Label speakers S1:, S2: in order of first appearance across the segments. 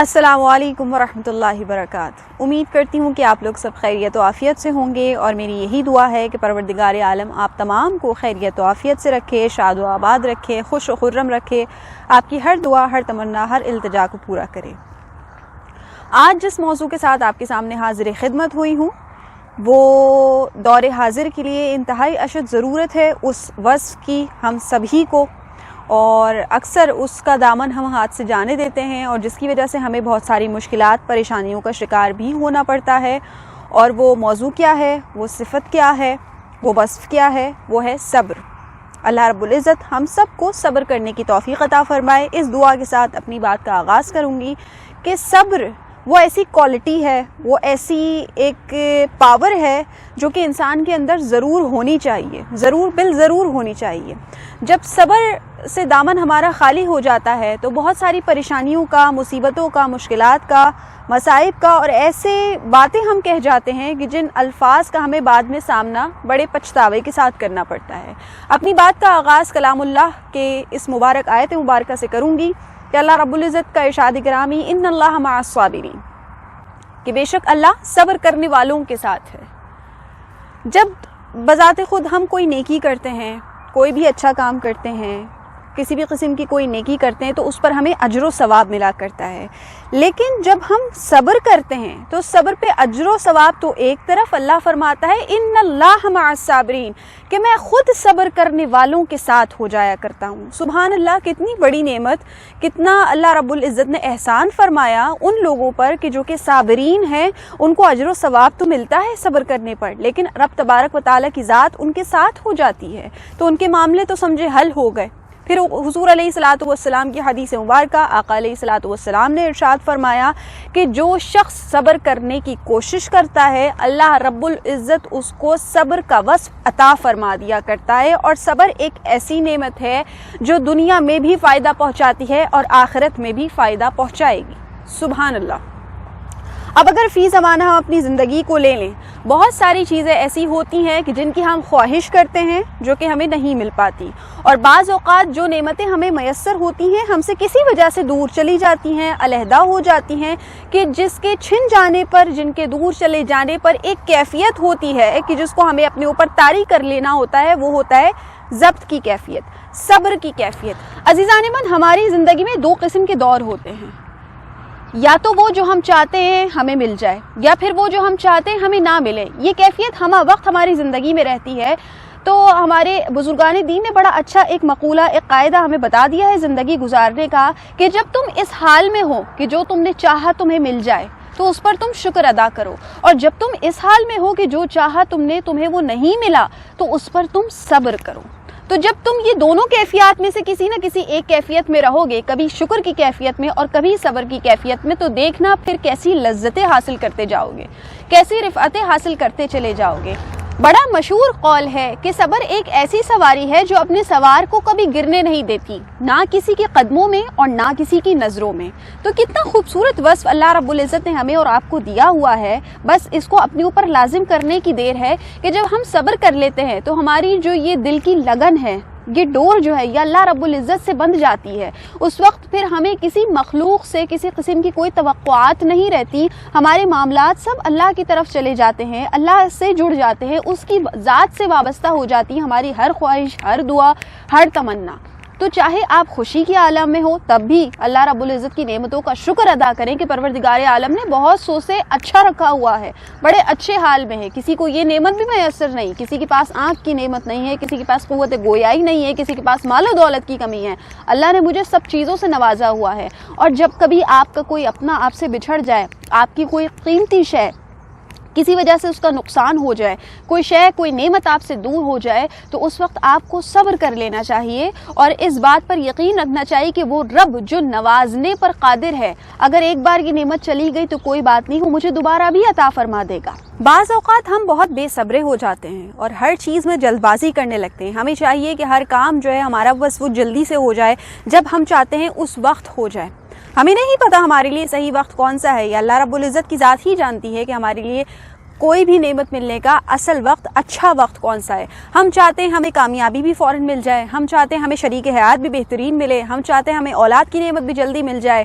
S1: السلام علیکم ورحمۃ اللہ وبرکاتہ۔ امید کرتی ہوں کہ آپ لوگ سب خیریت و عافیت سے ہوں گے، اور میری یہی دعا ہے کہ پروردگار عالم آپ تمام کو خیریت و عافیت سے رکھے، شاد و آباد رکھے، خوش و خرم رکھے، آپ کی ہر دعا، ہر تمنا، ہر التجا کو پورا کرے۔ آج جس موضوع کے ساتھ آپ کے سامنے حاضر خدمت ہوئی ہوں وہ دور حاضر کے لیے انتہائی اشد ضرورت ہے اس وصف کی ہم سبھی کو، اور اکثر اس کا دامن ہم ہاتھ سے جانے دیتے ہیں، اور جس کی وجہ سے ہمیں بہت ساری مشکلات، پریشانیوں کا شکار بھی ہونا پڑتا ہے۔ اور وہ موضوع کیا ہے، وہ صفت کیا ہے، وہ وصف کیا ہے؟ وہ ہے صبر۔ اللہ رب العزت ہم سب کو صبر کرنے کی توفیق عطا فرمائے۔ اس دعا کے ساتھ اپنی بات کا آغاز کروں گی کہ صبر وہ ایسی کوالٹی ہے، وہ ایسی ایک پاور ہے جو کہ انسان کے اندر ضرور ہونی چاہیے، ضرور ہونی چاہیے۔ جب صبر سے دامن ہمارا خالی ہو جاتا ہے تو بہت ساری پریشانیوں کا، مصیبتوں کا، مشکلات کا، مصائب کا، اور ایسے باتیں ہم کہہ جاتے ہیں کہ جن الفاظ کا ہمیں بعد میں سامنا بڑے پچھتاوے کے ساتھ کرنا پڑتا ہے۔ اپنی بات کا آغاز کلام اللہ کے اس مبارک آیت مبارکہ سے کروں گی کہ اللہ رب العزت کا ارشاد گرامی ان اللہ مع الصابرین، کہ بے شک اللہ صبر کرنے والوں کے ساتھ ہے۔ جب بذات خود ہم کوئی نیکی کرتے ہیں، کوئی بھی اچھا کام کرتے ہیں، کسی بھی قسم کی کوئی نیکی کرتے ہیں تو اس پر ہمیں اجر و ثواب ملا کرتا ہے، لیکن جب ہم صبر کرتے ہیں تو صبر پہ اجر و ثواب تو ایک طرف، اللہ فرماتا ہے ان اللہ مع الصابرین، کہ میں خود صبر کرنے والوں کے ساتھ ہو جایا کرتا ہوں۔ سبحان اللہ، کتنی بڑی نعمت، کتنا اللہ رب العزت نے احسان فرمایا ان لوگوں پر کہ جو کہ صابرین ہیں، ان کو اجر و ثواب تو ملتا ہے صبر کرنے پر، لیکن رب تبارک و تعالیٰ کی ذات ان کے ساتھ ہو جاتی ہے تو ان کے معاملے تو سمجھے حل ہو گئے۔ پھر حضور علیہ الصلاۃ والسلام کی حدیث مبارکہ، آقا علیہ الصلاۃ والسلام نے ارشاد فرمایا کہ جو شخص صبر کرنے کی کوشش کرتا ہے اللہ رب العزت اس کو صبر کا وصف عطا فرما دیا کرتا ہے، اور صبر ایک ایسی نعمت ہے جو دنیا میں بھی فائدہ پہنچاتی ہے اور آخرت میں بھی فائدہ پہنچائے گی۔ سبحان اللہ۔ اب اگر فی زمانہ ہم اپنی زندگی کو لے لیں، بہت ساری چیزیں ایسی ہوتی ہیں کہ جن کی ہم خواہش کرتے ہیں جو کہ ہمیں نہیں مل پاتی، اور بعض اوقات جو نعمتیں ہمیں میسر ہوتی ہیں ہم سے کسی وجہ سے دور چلی جاتی ہیں، علیحدہ ہو جاتی ہیں، کہ جس کے چھن جانے پر، جن کے دور چلے جانے پر ایک کیفیت ہوتی ہے کہ جس کو ہمیں اپنے اوپر طاری کر لینا ہوتا ہے، وہ ہوتا ہے ضبط کی کیفیت، صبر کی کیفیت۔ عزیزان من، ہماری زندگی میں دو قسم کے دور ہوتے ہیں، یا تو وہ جو ہم چاہتے ہیں ہمیں مل جائے، یا پھر وہ جو ہم چاہتے ہیں ہمیں نہ ملے۔ یہ کیفیت ہمہ وقت ہماری زندگی میں رہتی ہے۔ تو ہمارے بزرگان دین نے بڑا اچھا ایک مقولہ، ایک قاعدہ ہمیں بتا دیا ہے زندگی گزارنے کا، کہ جب تم اس حال میں ہو کہ جو تم نے چاہا تمہیں مل جائے تو اس پر تم شکر ادا کرو، اور جب تم اس حال میں ہو کہ جو چاہا تم نے تمہیں وہ نہیں ملا تو اس پر تم صبر کرو۔ تو جب تم یہ دونوں کیفیات میں سے کسی نہ کسی ایک کیفیت میں رہو گے، کبھی شکر کی کیفیت میں اور کبھی صبر کی کیفیت میں، تو دیکھنا پھر کیسی لذتیں حاصل کرتے جاؤ گے، کیسی رفعتیں حاصل کرتے چلے جاؤ گے۔ بڑا مشہور قول ہے کہ صبر ایک ایسی سواری ہے جو اپنے سوار کو کبھی گرنے نہیں دیتی، نہ کسی کے قدموں میں اور نہ کسی کی نظروں میں۔ تو کتنا خوبصورت وصف اللہ رب العزت نے ہمیں اور آپ کو دیا ہوا ہے، بس اس کو اپنے اوپر لازم کرنے کی دیر ہے کہ جب ہم صبر کر لیتے ہیں تو ہماری جو یہ دل کی لگن ہے، یہ ڈور جو ہے یہ اللہ رب العزت سے بندھ جاتی ہے۔ اس وقت پھر ہمیں کسی مخلوق سے کسی قسم کی کوئی توقعات نہیں رہتی، ہمارے معاملات سب اللہ کی طرف چلے جاتے ہیں، اللہ سے جڑ جاتے ہیں، اس کی ذات سے وابستہ ہو جاتی ہے ہماری ہر خواہش، ہر دعا، ہر تمنا۔ تو چاہے آپ خوشی کے عالم میں ہو تب بھی اللہ رب العزت کی نعمتوں کا شکر ادا کریں کہ پروردگار عالم نے بہت سو سے اچھا رکھا ہوا ہے، بڑے اچھے حال میں ہے۔ کسی کو یہ نعمت بھی میسر نہیں، کسی کے پاس آنکھ کی نعمت نہیں ہے، کسی کے پاس قوت گویائی نہیں ہے، کسی کے پاس مال و دولت کی کمی ہے۔ اللہ نے مجھے سب چیزوں سے نوازا ہوا ہے، اور جب کبھی آپ کا کوئی اپنا آپ سے بچھڑ جائے، آپ کی کوئی قیمتی شے کسی وجہ سے اس کا نقصان ہو جائے، کوئی شے، کوئی نعمت آپ سے دور ہو جائے، تو اس وقت آپ کو صبر کر لینا چاہیے، اور اس بات پر یقین رکھنا چاہیے کہ وہ رب جو نوازنے پر قادر ہے، اگر ایک بار یہ نعمت چلی گئی تو کوئی بات نہیں، وہ مجھے دوبارہ بھی عطا فرما دے گا۔ بعض اوقات ہم بہت بے صبرے ہو جاتے ہیں اور ہر چیز میں جلد بازی کرنے لگتے ہیں۔ ہمیں چاہیے کہ ہر کام جو ہے ہمارا بس وہ جلدی سے ہو جائے، جب ہم چاہتے ہیں اس وقت ہو جائے۔ ہمیں نہیں پتا ہمارے لیے صحیح وقت کون سا ہے، یا اللہ رب العزت کی ذات ہی جانتی ہے کہ ہمارے لیے کوئی بھی نعمت ملنے کا اصل وقت، اچھا وقت کون سا ہے۔ ہم چاہتے ہیں ہمیں کامیابی بھی فوراً مل جائے، ہم چاہتے ہیں ہمیں شریک حیات بھی بہترین ملے، ہم چاہتے ہیں ہمیں اولاد کی نعمت بھی جلدی مل جائے،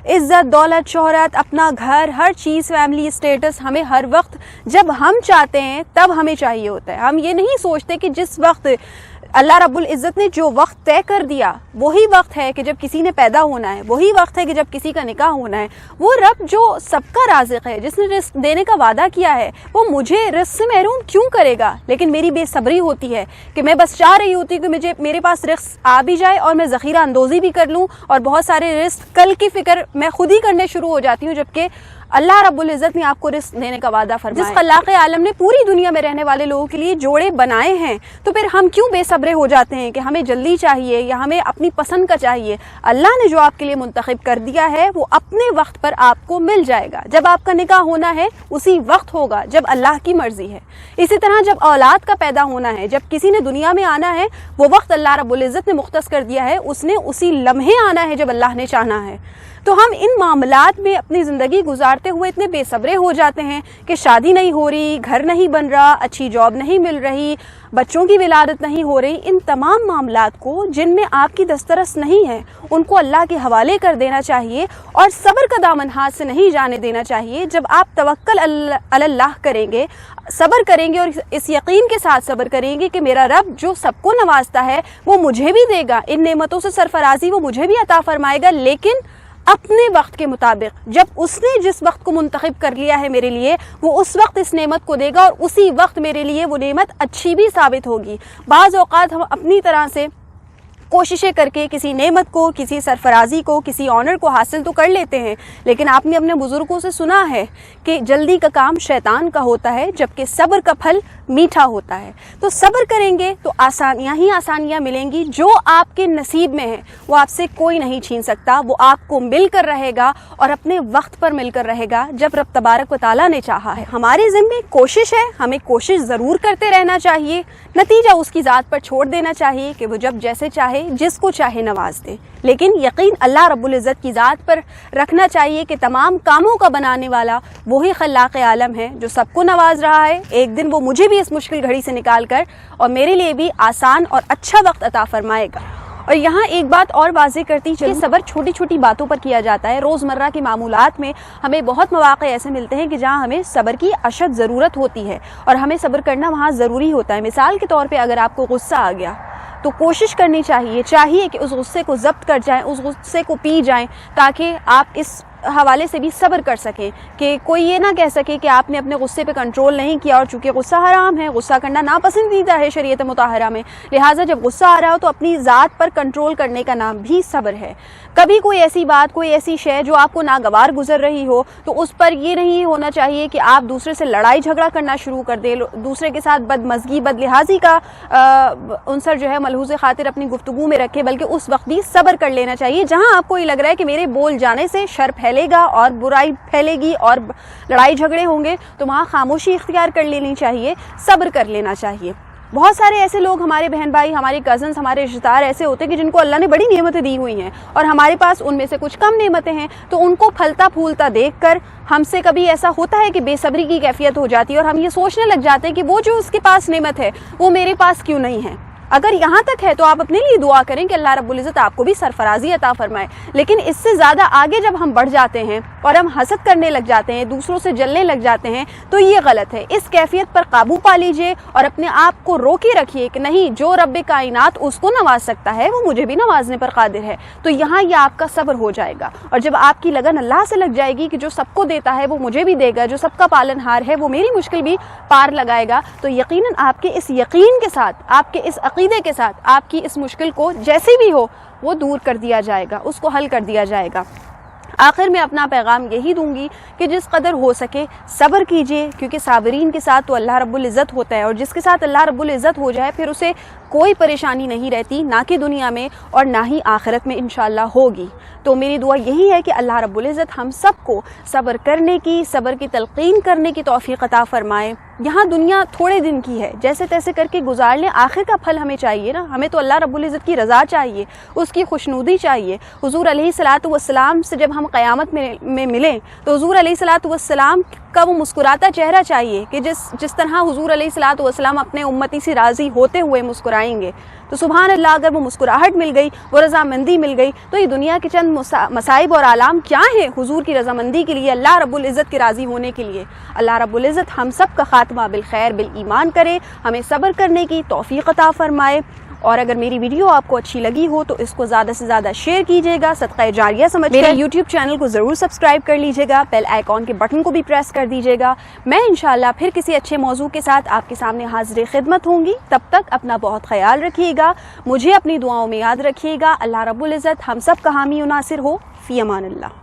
S1: عزت، دولت، شہرت، اپنا گھر، ہر چیز، فیملی اسٹیٹس ہمیں ہر وقت جب ہم چاہتے ہیں تب ہمیں چاہیے ہوتا ہے. ہم یہ نہیں سوچتے کہ جس وقت اللہ رب العزت نے جو وقت طے کر دیا وہی وقت ہے کہ جب کسی نے پیدا ہونا ہے، وہی وقت ہے کہ جب کسی کا نکاح ہونا ہے. وہ رب جو سب کا رازق ہے، جس نے رزق دینے کا وعدہ کیا ہے، وہ مجھے رزق سے محروم کیوں کرے گا؟ لیکن میری بے صبری ہوتی ہے کہ میں بس چاہ رہی ہوتی کہ میرے پاس رزق آ بھی جائے اور میں ذخیرہ اندوزی بھی کر لوں، اور بہت سارے رزق کل کی فکر میں خود ہی کرنے شروع ہو جاتی ہوں، جبکہ اللہ رب العزت نے آپ کو رزق دینے کا وعدہ فرمایا. جس خلاق عالم نے پوری دنیا میں رہنے والے لوگوں کے لیے جوڑے بنائے ہیں، تو پھر ہم کیوں بے صبرے ہو جاتے ہیں کہ ہمیں جلدی چاہیے یا ہمیں اپنی پسند کا چاہیے؟ اللہ نے جو آپ کے لیے منتخب کر دیا ہے وہ اپنے وقت پر آپ کو مل جائے گا. جب آپ کا نکاح ہونا ہے اسی وقت ہوگا جب اللہ کی مرضی ہے. اسی طرح جب اولاد کا پیدا ہونا ہے، جب کسی نے دنیا میں آنا ہے، وہ وقت اللہ رب العزت نے مختص کر دیا ہے، اس نے اسی لمحے آنا ہے جب اللہ نے چاہنا ہے. تو ہم ان معاملات میں اپنی زندگی گزارتے ہوئے اتنے بے صبرے ہو جاتے ہیں کہ شادی نہیں ہو رہی، گھر نہیں بن رہا، اچھی جاب نہیں مل رہی، بچوں کی ولادت نہیں ہو رہی. ان تمام معاملات کو جن میں آپ کی دسترس نہیں ہے ان کو اللہ کے حوالے کر دینا چاہیے اور صبر کا دامن ہاتھ سے نہیں جانے دینا چاہیے. جب آپ توکل اللہ کریں گے، صبر کریں گے اور اس یقین کے ساتھ صبر کریں گے کہ میرا رب جو سب کو نوازتا ہے وہ مجھے بھی دے گا، ان نعمتوں سے سرفرازی وہ مجھے بھی عطا فرمائے گا، لیکن اپنے وقت کے مطابق. جب اس نے جس وقت کو منتخب کر لیا ہے میرے لیے، وہ اس وقت اس نعمت کو دے گا اور اسی وقت میرے لیے وہ نعمت اچھی بھی ثابت ہوگی. بعض اوقات ہم اپنی طرح سے کوششیں کر کے کسی نعمت کو، کسی سرفرازی کو، کسی آنر کو حاصل تو کر لیتے ہیں، لیکن آپ نے اپنے بزرگوں سے سنا ہے کہ جلدی کا کام شیطان کا ہوتا ہے، جبکہ صبر کا پھل میٹھا ہوتا ہے. تو صبر کریں گے تو آسانیاں ہی آسانیاں ملیں گی. جو آپ کے نصیب میں ہے وہ آپ سے کوئی نہیں چھین سکتا. وہ آپ کو مل کر رہے گا اور اپنے وقت پر مل کر رہے گا جب رب تبارک و تعالیٰ نے چاہا ہے. ہمارے ذمے کوشش ہے، ہمیں کوشش ضرور کرتے رہنا چاہیے، نتیجہ اس کی ذات پر چھوڑ دینا چاہیے کہ وہ جب جیسے چاہے جس کو چاہے نواز دے. لیکن یقین اللہ رب العزت کی ذات پر رکھنا چاہیے کہ تمام کاموں کا بنانے والا وہی خلاق عالم ہے جو سب کو نواز رہا ہے. ایک دن وہ مجھے بھی اس مشکل گھڑی سے نکال کر اور میرے لیے بھی آسان اور اچھا وقت عطا فرمائے گا. اور یہاں ایک بات اور واضح کرتی کہ صبر چھوٹی چھوٹی باتوں پر کیا جاتا ہے. روزمرہ کے معمولات میں ہمیں بہت مواقع ایسے ملتے ہیں کہ جہاں ہمیں صبر کی اشد ضرورت ہوتی ہے اور ہمیں صبر کرنا وہاں ضروری ہوتا ہے. مثال کے طور پہ اگر آپ کو غصہ آ گیا تو کوشش کرنی چاہیے کہ اس غصے کو ضبط کر جائیں، اس غصے کو پی جائیں، تاکہ آپ اس حوالے سے بھی صبر کر سکیں کہ کوئی یہ نہ کہہ سکے کہ آپ نے اپنے غصے پہ کنٹرول نہیں کیا. اور چونکہ غصہ حرام ہے، غصہ کرنا ناپسندیدہ ہے شریعت مطہرہ میں، لہٰذا جب غصہ آ رہا ہو تو اپنی ذات پر کنٹرول کرنے کا نام بھی صبر ہے. کبھی کوئی ایسی بات، کوئی ایسی شے جو آپ کو ناگوار گزر رہی ہو تو اس پر یہ نہیں ہونا چاہیے کہ آپ دوسرے سے لڑائی جھگڑا کرنا شروع کر دیں، دوسرے کے ساتھ بدمزگی، بدلحاظی کا عنصر جو ہے ملحوظ خاطر اپنی گفتگو میں رکھے، بلکہ اس وقت بھی صبر کر لینا چاہیے. جہاں آپ کو یہ لگ رہا ہے کہ میرے بول جانے سے شر پھیلے گا اور برائی پھیلے گی اور لڑائی جھگڑے ہوں گے تو وہاں خاموشی اختیار کر لینی چاہیے، صبر کر لینا چاہیے. بہت سارے ایسے لوگ، ہمارے بہن بھائی، ہمارے کزنس، ہمارے رشتہ دار ایسے ہوتے ہیں کہ جن کو اللہ نے بڑی نعمتیں دی ہوئی ہیں اور ہمارے پاس ان میں سے کچھ کم نعمتیں ہیں، تو ان کو پھلتا پھولتا دیکھ کر ہم سے کبھی ایسا ہوتا ہے کہ بے صبری کی کیفیت ہو جاتی ہے اور ہم یہ سوچنے لگ جاتے ہیں کہ وہ جو اس کے پاس نعمت ہے وہ میرے پاس کیوں نہیں ہے. اگر یہاں تک ہے تو آپ اپنے لیے دعا کریں کہ اللہ رب العزت آپ کو بھی سرفرازی عطا فرمائے. لیکن اس سے زیادہ آگے جب ہم بڑھ جاتے ہیں اور ہم حسد کرنے لگ جاتے ہیں، دوسروں سے جلنے لگ جاتے ہیں، تو یہ غلط ہے. اس کیفیت پر قابو پا لیجئے اور اپنے آپ کو روکے رکھیے کہ نہیں، جو رب کائنات اس کو نواز سکتا ہے وہ مجھے بھی نوازنے پر قادر ہے. تو یہاں یہ آپ کا صبر ہو جائے گا. اور جب آپ کی لگن اللہ سے لگ جائے گی کہ جو سب کو دیتا ہے وہ مجھے بھی دے گا، جو سب کا پالن ہار ہے وہ میری مشکل بھی پار لگائے گا، تو یقیناً آپ کے اس یقین کے ساتھ، آپ کے اس عقیدے کے ساتھ آپ کی اس مشکل کو جیسی بھی ہو وہ دور کر دیا جائے گا، اس کو حل کر دیا جائے گا. آخر میں اپنا پیغام یہی دوں گی کہ جس قدر ہو سکے صبر کیجئے، کیونکہ صابرین کے ساتھ تو اللہ رب العزت ہوتا ہے، اور جس کے ساتھ اللہ رب العزت ہو جائے پھر اسے کوئی پریشانی نہیں رہتی، نہ کہ دنیا میں اور نہ ہی آخرت میں انشاءاللہ ہوگی. تو میری دعا یہی ہے کہ اللہ رب العزت ہم سب کو صبر کرنے کی، صبر کی تلقین کرنے کی توفیق عطا فرمائے. یہاں دنیا تھوڑے دن کی ہے، جیسے تیسے کر کے گزار لیں، آخر کا پھل ہمیں چاہیے نا. ہمیں تو اللہ رب العزت کی رضا چاہیے، اس کی خوشنودی چاہیے. حضور علیہ الصلوۃ والسلام سے جب ہم قیامت میں ملیں تو حضور علیہ الصلوۃ والسلام کا وہ مسکراتا چہرہ چاہیے کہ جس طرح حضور علیہ الصلوۃ والسلام اپنے امتی سے راضی ہوتے ہوئے مسکرائیں گے. تو سبحان اللہ، اگر وہ مسکراہٹ مل گئی، وہ رضامندی مل گئی، تو یہ دنیا کے چند مصائب اور آلام کیا ہیں حضور کی رضامندی کے لیے، اللہ رب العزت کے راضی ہونے کے لیے. اللہ رب العزت ہم سب کا خاتمہ بالخیر بالایمان کرے، ہمیں صبر کرنے کی توفیق عطا فرمائے. اور اگر میری ویڈیو آپ کو اچھی لگی ہو تو اس کو زیادہ سے زیادہ شیئر کیجیے گا، صدقہ جاریہ سمجھ کر. میرے یوٹیوب چینل کو ضرور سبسکرائب کر لیجیے گا، بیل آئیکن کے بٹن کو بھی پریس کر دیجیے گا. میں انشاءاللہ پھر کسی اچھے موضوع کے ساتھ آپ کے سامنے حاضر خدمت ہوں گی. تب تک اپنا بہت خیال رکھیے گا، مجھے اپنی دعاؤں میں یاد رکھیے گا. اللہ رب العزت ہم سب کا حامی و ناصر ہو. فی امان اللہ.